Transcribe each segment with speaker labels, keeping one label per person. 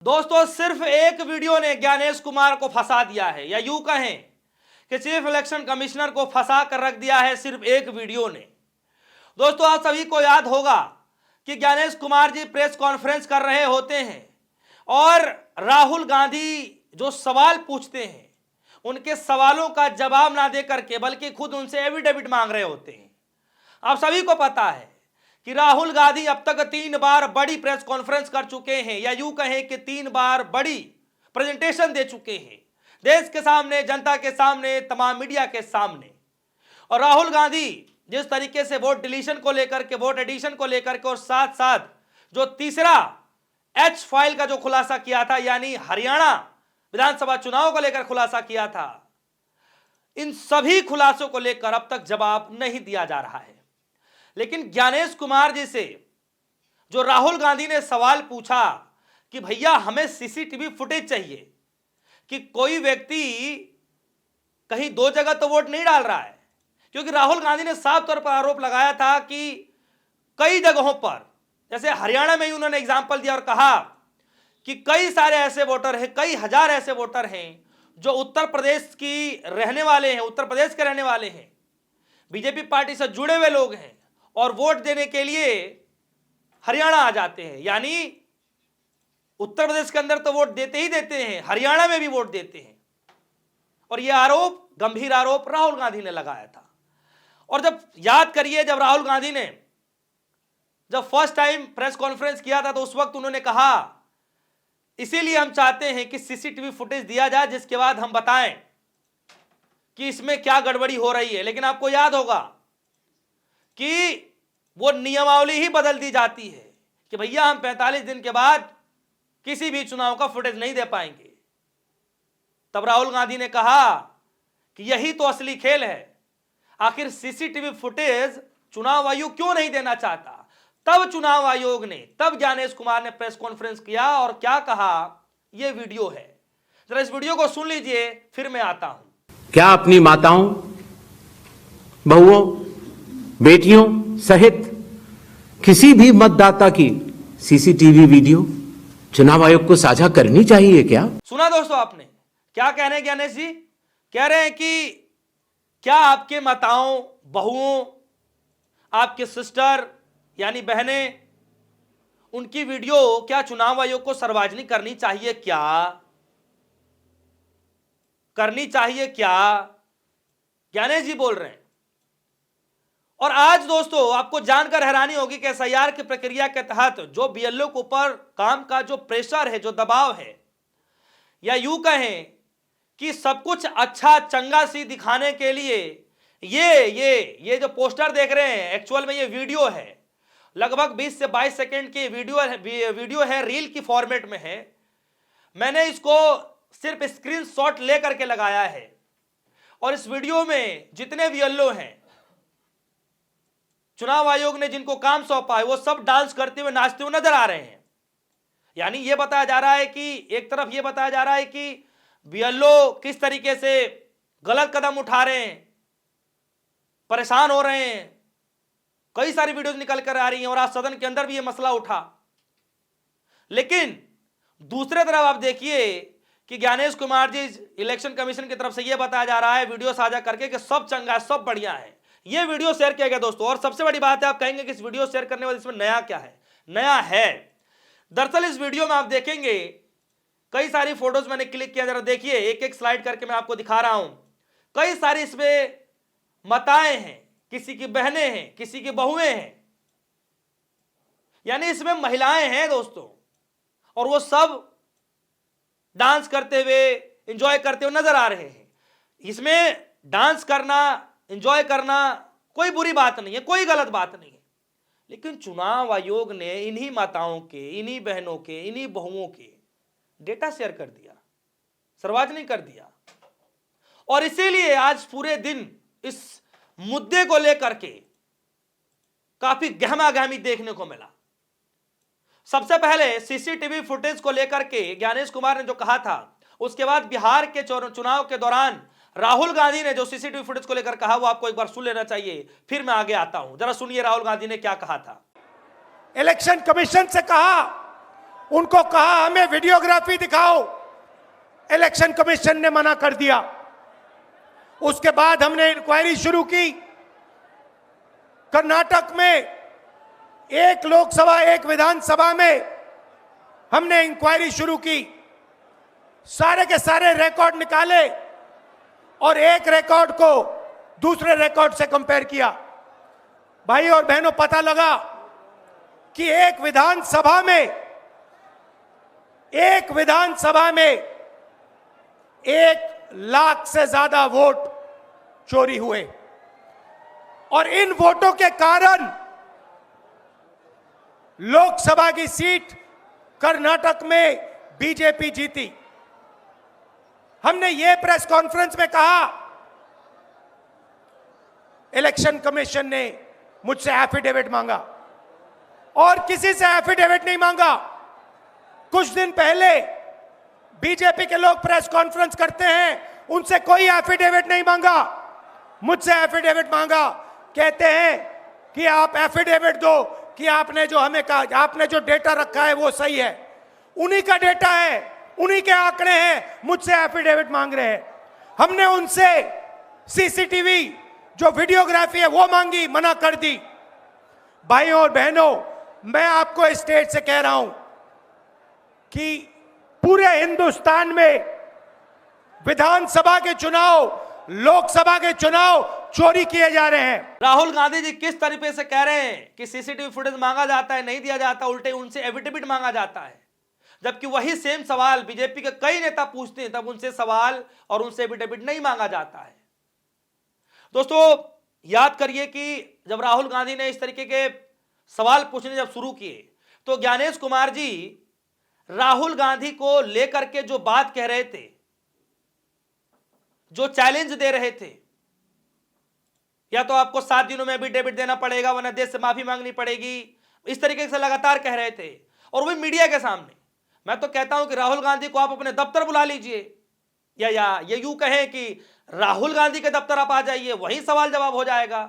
Speaker 1: दोस्तों सिर्फ एक वीडियो ने ज्ञानेश कुमार को फंसा दिया है, या यूं कहें कि चीफ इलेक्शन कमिश्नर को फंसा कर रख दिया है सिर्फ एक वीडियो ने। दोस्तों आप सभी को याद होगा कि ज्ञानेश कुमार जी प्रेस कॉन्फ्रेंस कर रहे होते हैं और राहुल गांधी जो सवाल पूछते हैं उनके सवालों का जवाब ना दे करके बल्कि खुद उनसे एफिडेविट मांग रहे होते हैं। आप सभी को पता है कि राहुल गांधी अब तक 3 बार बड़ी प्रेस कॉन्फ्रेंस कर चुके हैं, या यूं कहें कि 3 बार बड़ी प्रेजेंटेशन दे चुके हैं देश के सामने, जनता के सामने, तमाम मीडिया के सामने। और राहुल गांधी जिस तरीके से वोट डिलीशन को लेकर के, वोट एडिशन को लेकर के और साथ साथ जो तीसरा एच फाइल का जो खुलासा किया था, यानी हरियाणा विधानसभा चुनाव को लेकर खुलासा किया था, इन सभी खुलासों को लेकर अब तक जवाब नहीं दिया जा रहा है। लेकिन ज्ञानेश कुमार जी से जो राहुल गांधी ने सवाल पूछा कि भैया हमें सीसीटीवी फुटेज चाहिए कि कोई व्यक्ति कहीं 2 जगह तो वोट नहीं डाल रहा है, क्योंकि राहुल गांधी ने साफ तौर पर आरोप लगाया था कि कई जगहों पर, जैसे हरियाणा में ही उन्होंने एग्जाम्पल दिया और कहा कि कई सारे ऐसे वोटर हैं, कई हजार ऐसे वोटर हैं जो उत्तर प्रदेश की रहने वाले हैं, उत्तर प्रदेश के रहने वाले हैं, बीजेपी पार्टी से जुड़े हुए लोग हैं और वोट देने के लिए हरियाणा आ जाते हैं। यानी उत्तर प्रदेश के अंदर तो वोट देते ही देते हैं, हरियाणा में भी वोट देते हैं। और यह आरोप, गंभीर आरोप राहुल गांधी ने लगाया था। और जब याद करिए, जब राहुल गांधी ने जब फर्स्ट टाइम प्रेस कॉन्फ्रेंस किया था तो उस वक्त उन्होंने कहा इसीलिए हम चाहते हैं कि सीसीटीवी फुटेज दिया जाए जिसके बाद हम बताएं कि इसमें क्या गड़बड़ी हो रही है। लेकिन आपको याद होगा कि वो नियमावली ही बदल दी जाती है कि भैया हम 45 दिन के बाद किसी भी चुनाव का फुटेज नहीं दे पाएंगे। तब राहुल गांधी ने कहा कि यही तो असली खेल है, आखिर सीसीटीवी फुटेज चुनाव आयोग क्यों नहीं देना चाहता। तब चुनाव आयोग ने, तब ज्ञानेश कुमार ने प्रेस कॉन्फ्रेंस किया और क्या कहा, यह वीडियो है, जरा इस वीडियो को सुन लीजिए, फिर मैं आता हूं।
Speaker 2: क्या अपनी माताओं, बहुओं, बेटियों सहित किसी भी मतदाता की सीसीटीवी वीडियो चुनाव आयोग को साझा करनी चाहिए क्या?
Speaker 1: सुना दोस्तों आपने क्या कह रहे हैं ज्ञानेश जी? कह रहे हैं कि क्या आपके माताओं, बहुओं, आपके सिस्टर यानी बहनें, उनकी वीडियो क्या चुनाव आयोग को सार्वजनिक करनी चाहिए क्या? करनी चाहिए क्या? ज्ञानेश जी बोल रहे हैं। और आज दोस्तों आपको जानकर हैरानी होगी कि एसआईआर की प्रक्रिया के तहत जो बीएलओ के ऊपर काम का जो प्रेशर है, जो दबाव है, या यूं कहें कि सब कुछ अच्छा चंगा सी दिखाने के लिए ये जो पोस्टर देख रहे हैं एक्चुअल में ये वीडियो है, लगभग 20 से 22 सेकंड की वीडियो है, रील की फॉर्मेट में है। मैंने इसको सिर्फ स्क्रीनशॉट लेकर के लगाया है और इस वीडियो में जितने बीएलओ हैं, चुनाव आयोग ने जिनको काम सौंपा है, वो सब डांस करते हुए, नाचते हुए नजर आ रहे हैं। यानी ये बताया जा रहा है कि एक तरफ ये बताया जा रहा है कि बीएलओ किस तरीके से गलत कदम उठा रहे हैं, परेशान हो रहे हैं, कई सारी वीडियोज निकल कर आ रही हैं और आज सदन के अंदर भी ये मसला उठा। लेकिन दूसरे तरफ आप देखिए कि ज्ञानेश कुमार जी, इलेक्शन कमीशन की तरफ से यह बताया जा रहा है वीडियो साझा करके कि सब चंगा है, सब बढ़िया है। यह वीडियो शेयर किया गया दोस्तों। और सबसे बड़ी बात है, आप कहेंगे कि इस वीडियो शेयर करने वाले इसमें नया क्या है? नया है दरअसल इस वीडियो में आप देखेंगे कई सारी फोटोज मैंने क्लिक किया, जरा देखिए, एक एक स्लाइड करके मैं आपको दिखा रहा हूं। कई सारी इसमें माताएं हैं, किसी की बहनें हैं, किसी की बहुएं हैं, यानी इसमें महिलाएं हैं दोस्तों, और वो सब डांस करते हुए, एंजॉय करते हुए नजर आ रहे हैं। इसमें डांस करना, एंजॉय करना कोई बुरी बात नहीं है, कोई गलत बात नहीं है। लेकिन चुनाव आयोग ने इन्हीं माताओं के, इन्हीं बहनों के, इन्हीं बहुओं के डेटा शेयर कर दिया, सार्वजनिक कर दिया। और इसीलिए आज पूरे दिन इस मुद्दे को लेकर के काफी गहमागहमी देखने को मिला। सबसे पहले सीसीटीवी फुटेज को लेकर के ज्ञानेश कुमार ने जो कहा था, उसके बाद बिहार के चुनाव के दौरान राहुल गांधी ने जो सीसीटीवी फुटेज को लेकर कहा, वो आपको एक बार सुन लेना चाहिए, फिर मैं आगे आता हूं। जरा सुनिए राहुल गांधी ने क्या कहा था।
Speaker 3: इलेक्शन कमीशन से कहा उनको कहा हमें वीडियोग्राफी दिखाओ, इलेक्शन कमीशन ने मना कर दिया। उसके बाद हमने इंक्वायरी शुरू की। कर्नाटक में एक लोकसभा एक विधानसभा में हमने इंक्वायरी शुरू की, सारे के सारे रिकॉर्ड निकाले और एक रिकॉर्ड को दूसरे रिकॉर्ड से कंपेयर किया। भाई और बहनों, पता लगा कि एक विधानसभा में 1,00,000 से ज्यादा वोट चोरी हुए और इन वोटों के कारण लोकसभा की सीट कर्नाटक में बीजेपी जीती। हमने ये प्रेस कॉन्फ्रेंस में कहा, इलेक्शन कमीशन ने मुझसे एफिडेविट मांगा और किसी से एफिडेविट नहीं मांगा। कुछ दिन पहले बीजेपी के लोग प्रेस कॉन्फ्रेंस करते हैं, उनसे कोई एफिडेविट नहीं मांगा, मुझसे एफिडेविट मांगा। कहते हैं कि आप एफिडेविट दो कि आपने जो हमें कहा, आपने जो डेटा रखा है वो सही है। उन्हीं का डेटा है, उन्हीं के आंकड़े हैं, मुझसे एफिडेविट मांग रहे हैं। हमने उनसे सीसीटीवी जो वीडियोग्राफी है वो मांगी, मना कर दी। भाइयों और बहनों, मैं आपको इस स्टेज से कह रहा हूं कि पूरे हिंदुस्तान में विधानसभा के चुनाव, लोकसभा के चुनाव चोरी किए जा रहे हैं।
Speaker 1: राहुल गांधी जी किस तरीके से कह रहे हैं कि सीसीटीवी फुटेज मांगा जाता है, नहीं दिया जाता, उल्टे उनसे एफिडेविट मांगा जाता है, जबकि वही सेम सवाल बीजेपी के कई नेता पूछते हैं, तब उनसे सवाल और उनसे एफिडेविट नहीं मांगा जाता है। दोस्तों, याद करिए कि जब राहुल गांधी ने इस तरीके के सवाल पूछने जब शुरू किए तो ज्ञानेश कुमार जी राहुल गांधी को लेकर के जो बात कह रहे थे, जो चैलेंज दे रहे थे, या तो आपको 7 दिनों में एफिडेविट देना पड़ेगा वरना देश से माफी मांगनी पड़ेगी, इस तरीके से लगातार कह रहे थे, और वही मीडिया के सामने। मैं तो कहता हूं कि राहुल गांधी को आप अपने दफ्तर बुला लीजिए, या ये यूं कहें कि राहुल गांधी के दफ्तर आप आ जाइए, वही सवाल जवाब हो जाएगा।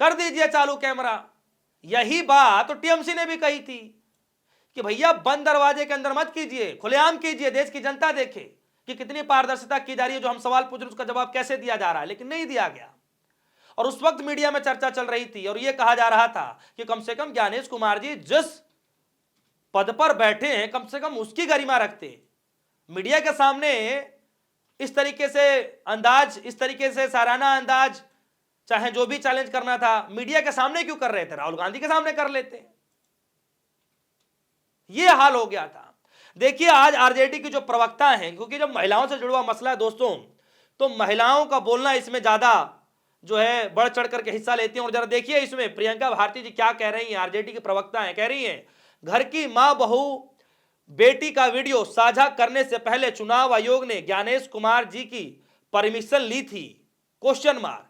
Speaker 1: कर दीजिए चालू कैमरा। यही बात तो टीएमसी ने भी कही थी कि भैया बंद दरवाजे के अंदर मत कीजिए, खुलेआम कीजिए, देश की जनता देखे कि कितनी पारदर्शिता की जा रही है, जो हम सवाल पूछ रहे हैं उसका जवाब कैसे दिया जा रहा है, लेकिन नहीं दिया गया। और उस वक्त मीडिया में चर्चा चल रही थी और यह कहा जा रहा था कि कम से कम ज्ञानेश कुमार जी जिस पद पर बैठे हैं कम से कम उसकी गरिमा रखते। मीडिया के सामने इस तरीके से अंदाज, इस तरीके से साराना अंदाज, चाहे जो भी चैलेंज करना था, मीडिया के सामने क्यों कर रहे थे, राहुल गांधी के सामने कर लेते। यह हाल हो गया था। देखिए, आज आरजेडी की जो प्रवक्ता हैं, क्योंकि जब महिलाओं से जुड़ा हुआ मसला है दोस्तों, तो महिलाओं का बोलना इसमें ज्यादा जो है बढ़ चढ़ करके हिस्सा लेती हैं। और जरा देखिए इसमें प्रियंका भारती जी क्या कह रही हैं, आरजेडी की प्रवक्ता हैं, कह रही हैं घर की मां बहू बेटी का वीडियो साझा करने से पहले चुनाव आयोग ने ज्ञानेश कुमार जी की परमिशन ली थी, क्वेश्चन मार्क।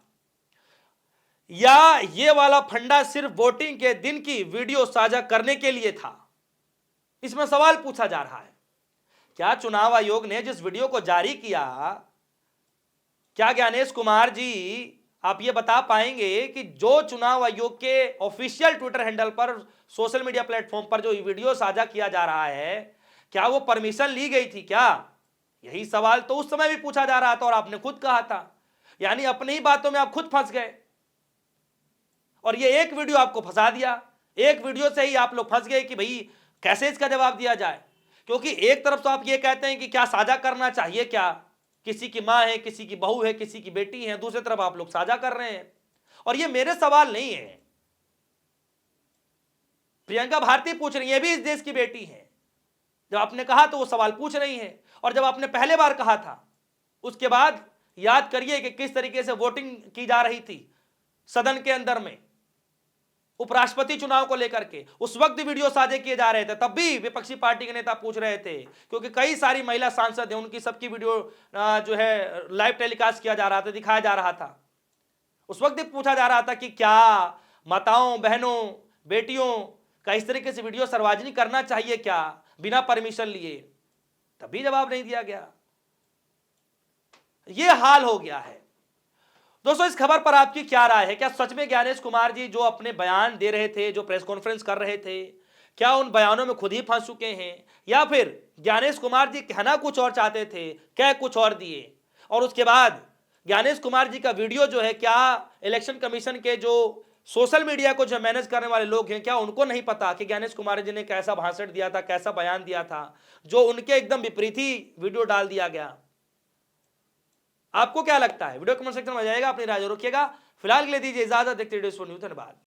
Speaker 1: या ये वाला फंडा सिर्फ वोटिंग के दिन की वीडियो साझा करने के लिए था, इसमें सवाल पूछा जा रहा है। क्या चुनाव आयोग ने जिस वीडियो को जारी किया, क्या ज्ञानेश कुमार जी आप ये बता पाएंगे कि जो चुनाव आयोग के ऑफिशियल ट्विटर हैंडल पर, सोशल मीडिया प्लेटफॉर्म पर जो वीडियो साझा किया जा रहा है, क्या वो परमिशन ली गई थी क्या? यही सवाल तो उस समय भी पूछा जा रहा था और आपने खुद कहा था, यानी अपनी ही बातों में आप खुद फंस गए और ये एक वीडियो आपको फंसा दिया। एक वीडियो से ही आप लोग फंस गए कि भाई कैसे इसका जवाब दिया जाए, क्योंकि एक तरफ तो आप ये कहते हैं कि क्या साझा करना चाहिए, क्या किसी की मां है, किसी की बहू है, किसी की बेटी है, दूसरी तरफ आप लोग साझा कर रहे हैं। और ये मेरे सवाल नहीं है, प्रियंका भारती पूछ रही है, भी इस देश की बेटी है। जब आपने कहा तो वो सवाल पूछ रही है, और जब आपने पहले बार कहा था उसके बाद याद करिए कि किस तरीके से वोटिंग की जा रही थी सदन के अंदर में उपराष्ट्रपति चुनाव को लेकर के, उस वक्त वीडियो साझे किए जा रहे थे, तब भी विपक्षी पार्टी के नेता पूछ रहे थे, क्योंकि कई सारी महिला सांसद हैं, उनकी सबकी वीडियो जो है लाइव टेलीकास्ट किया जा रहा था, दिखाया जा रहा था। उस वक्त भी पूछा जा रहा था कि क्या माताओं, बहनों, बेटियों का इस तरीके से वीडियो सार्वजनिक करना चाहिए क्या, बिना परमिशन लिए? तभी जवाब नहीं दिया गया। यह हाल हो गया है। दोस्तों, इस खबर पर आपकी क्या राय है? क्या सच में ज्ञानेश कुमार जी जो अपने बयान दे रहे थे, जो प्रेस कॉन्फ्रेंस कर रहे थे, क्या उन बयानों में खुद ही फंस चुके हैं, या फिर ज्ञानेश कुमार जी कहना कुछ और चाहते थे, कह कुछ और दिए, और उसके बाद ज्ञानेश कुमार जी का वीडियो जो है, क्या इलेक्शन कमीशन के जो सोशल मीडिया को जो मैनेज करने वाले लोग हैं, क्या उनको नहीं पता कि ज्ञानेश कुमार जी ने कैसा भाषण दिया था, कैसा बयान दिया था, जो उनके एकदम विपरीत ही वीडियो डाल दिया गया? आपको क्या लगता है? वीडियो कमेंट सेक्शन में जाएगा, अपनी राय रखिएगा। फिलहाल के लिए दीजिए इजाजत, देखते रहिए न्यूज़। धन्यवाद।